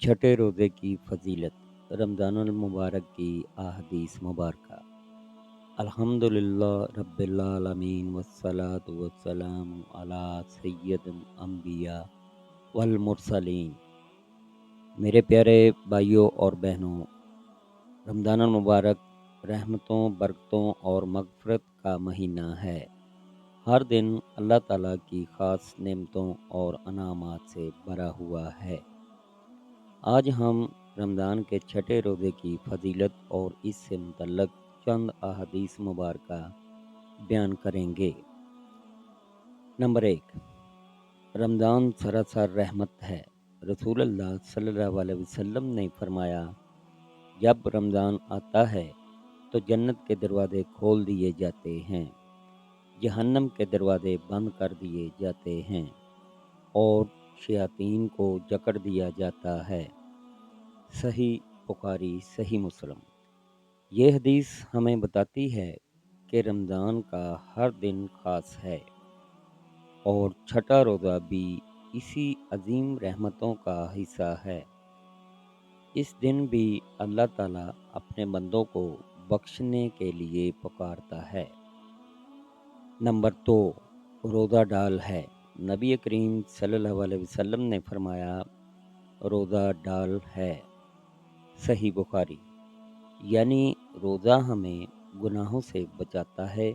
छठे रोज़े की फ़जीलत। रमज़ानुल मुबारक की अहादीस मुबारका। अल्हम्दुलिल्लाह रब्बिल आलमीन वस्सलातु वस्सलामु अला सय्यिदिल अंबिया वल मुरसलीन। मेरे प्यारे भाइयों और बहनों, रमज़ानुल मुबारक रहमतों, बरकतों और मग़फ़िरत का महीना है। हर दिन अल्लाह ताला की ख़ास नेमतों और अनामात से भरा हुआ है। आज हम रमज़ान के छठे रोज़े की फ़जीलत और इससे मुतल्लक़ चंद अहादीस मुबारका बयान करेंगे। नंबर 1, रमज़ान सरासर रहमत है। रसूलुल्लाह सल्लल्लाहु अलैहि वसल्लम ने फरमाया, जब रमज़ान आता है तो जन्नत के दरवाज़े खोल दिए जाते हैं, जहन्नम के दरवाज़े बंद कर दिए जाते हैं और शयातीन को जकड़ दिया जाता है। सही बुखारी, सही मुस्लिम। ये हदीस हमें बताती है कि रमज़ान का हर दिन ख़ास है और छठा रोज़ा भी इसी अजीम रहमतों का हिस्सा है। इस दिन भी अल्लाह ताला अपने बंदों को बख्शने के लिए पुकारता है। नंबर 2, रोज़ा डाल है। नबी करीम सल्लल्लाहु अलैहि वसल्लम ने फरमाया, रोज़ा डाल है। सही बुखारी। यानी रोज़ा हमें गुनाहों से बचाता है,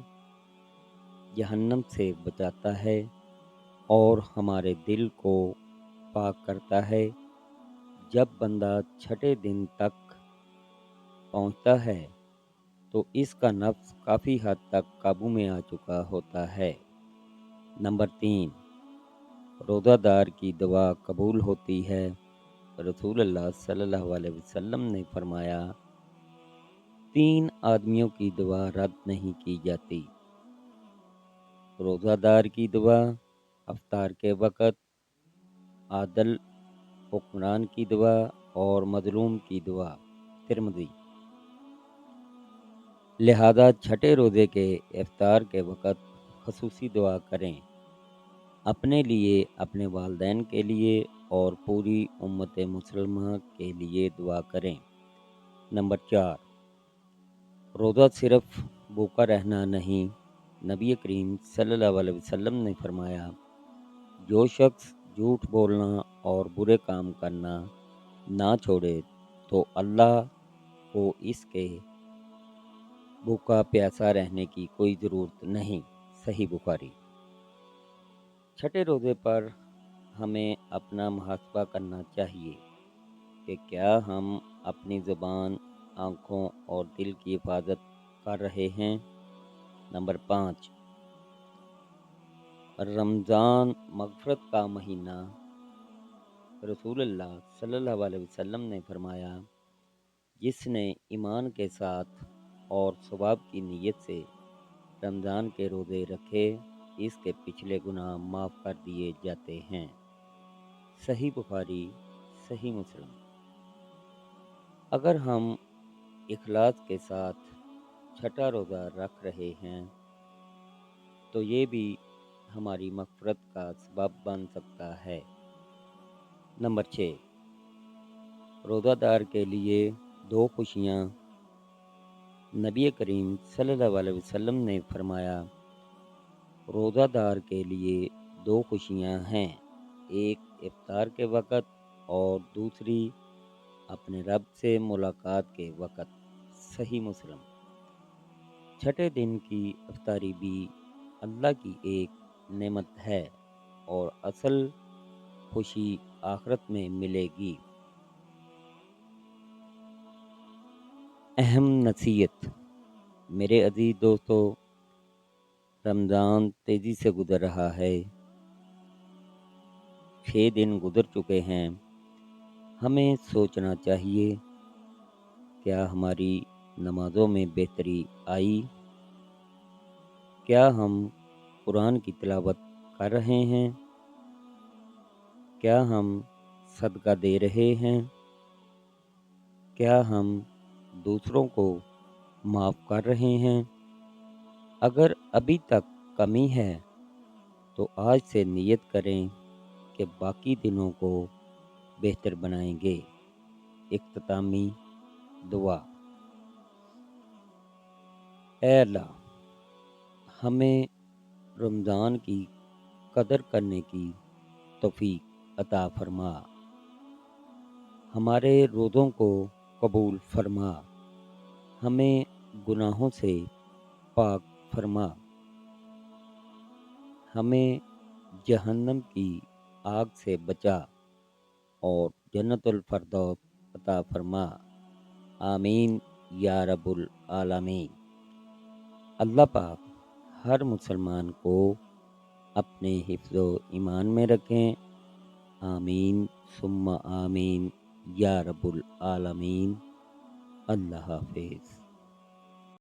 जहन्नम से बचाता है और हमारे दिल को पाक करता है। जब बंदा छठे दिन तक पहुंचता है तो इसका नफ्स काफ़ी हद तक काबू में आ चुका होता है। नंबर 3, रोज़ादार की दुआ कबूल होती है। रसूलुल्लाह सल्लल्लाहु अलैहि वसल्लम ने फरमाया, 3 आदमियों की दुआ रद्द नहीं की जाती। रोज़ादार की दुआ, अफ्तार के वक़्त, आदिल हुक्मरान की दुआ और मज़लूम की दुआ। तिरमिज़ी। लिहाजा छठे रोज़े के इफ्तार के वक़्त ख़ुसूसी दुआ करें, अपने लिए, अपने वालिदैन के लिए और पूरी उम्मत मुसलमा के लिए दुआ करें। नंबर 4, रोज़ा सिर्फ़ भूखा रहना नहीं। नबी करीम सल्लल्लाहु अलैहि वसल्लम ने फरमाया, जो शख्स झूठ बोलना और बुरे काम करना ना छोड़े तो अल्लाह को इसके भूखा प्यासा रहने की कोई ज़रूरत नहीं। सही बुखारी। छठे रोज़े पर हमें अपना मुहासबा करना चाहिए कि क्या हम अपनी ज़ुबान, आँखों और दिल की हिफाजत कर रहे हैं। नंबर 5, रमज़ान मग़फ़िरत का महीना। रसूलुल्लाह सल्लल्लाहु अलैहि वसल्लम ने फरमाया, जिसने ईमान के साथ और सवाब की नीयत से रमज़ान के रोज़े रखे, इसके पिछले गुनाह माफ़ कर दिए जाते हैं। सही बुखारी, सही मुस्लिम। अगर हम इखलास के साथ छठा रोज़ा रख रहे हैं तो ये भी हमारी मग़फ़िरत का सबब बन सकता है। नंबर 6, रोज़ादार के लिए 2 खुशियाँ। नबी करीम सल्लल्लाहु अलैहि वसल्लम ने फरमाया, रोज़ादार के लिए 2 खुशियाँ हैं, एक इफ्तार के वक़्त और दूसरी अपने रब से मुलाकात के वक़्त। सही मुस्लिम। छठे दिन की इफ्तारी भी अल्लाह की एक नेमत है और असल खुशी आखिरत में मिलेगी। अहम नसीहत। मेरे अज़ीज़ दोस्तों, रमज़ान तेज़ी से गुज़र रहा है। 6 दिन गुज़र चुके हैं। हमें सोचना चाहिए, क्या हमारी नमाज़ों में बेहतरी आई? क्या हम कुरान की तिलावत कर रहे हैं? क्या हम सदका दे रहे हैं? क्या हम दूसरों को माफ़ कर रहे हैं? अगर अभी तक कमी है तो आज से नियत करें कि बाकी दिनों को बेहतर बनाएंगे। اختتامی دعا۔ اے اللہ، ہمیں رمضان کی قدر کرنے کی توفیق عطا فرما، ہمارے روزوں کو قبول فرما، ہمیں گناہوں سے پاک فرما، ہمیں جہنم کی آگ سے بچا اور جنت الفردوس عطا فرما، آمین یا رب العالمین۔ اللہ پاک ہر مسلمان کو اپنے حفظ و ایمان میں رکھیں، آمین ثم آمین یا رب العالمین۔ اللہ حافظ۔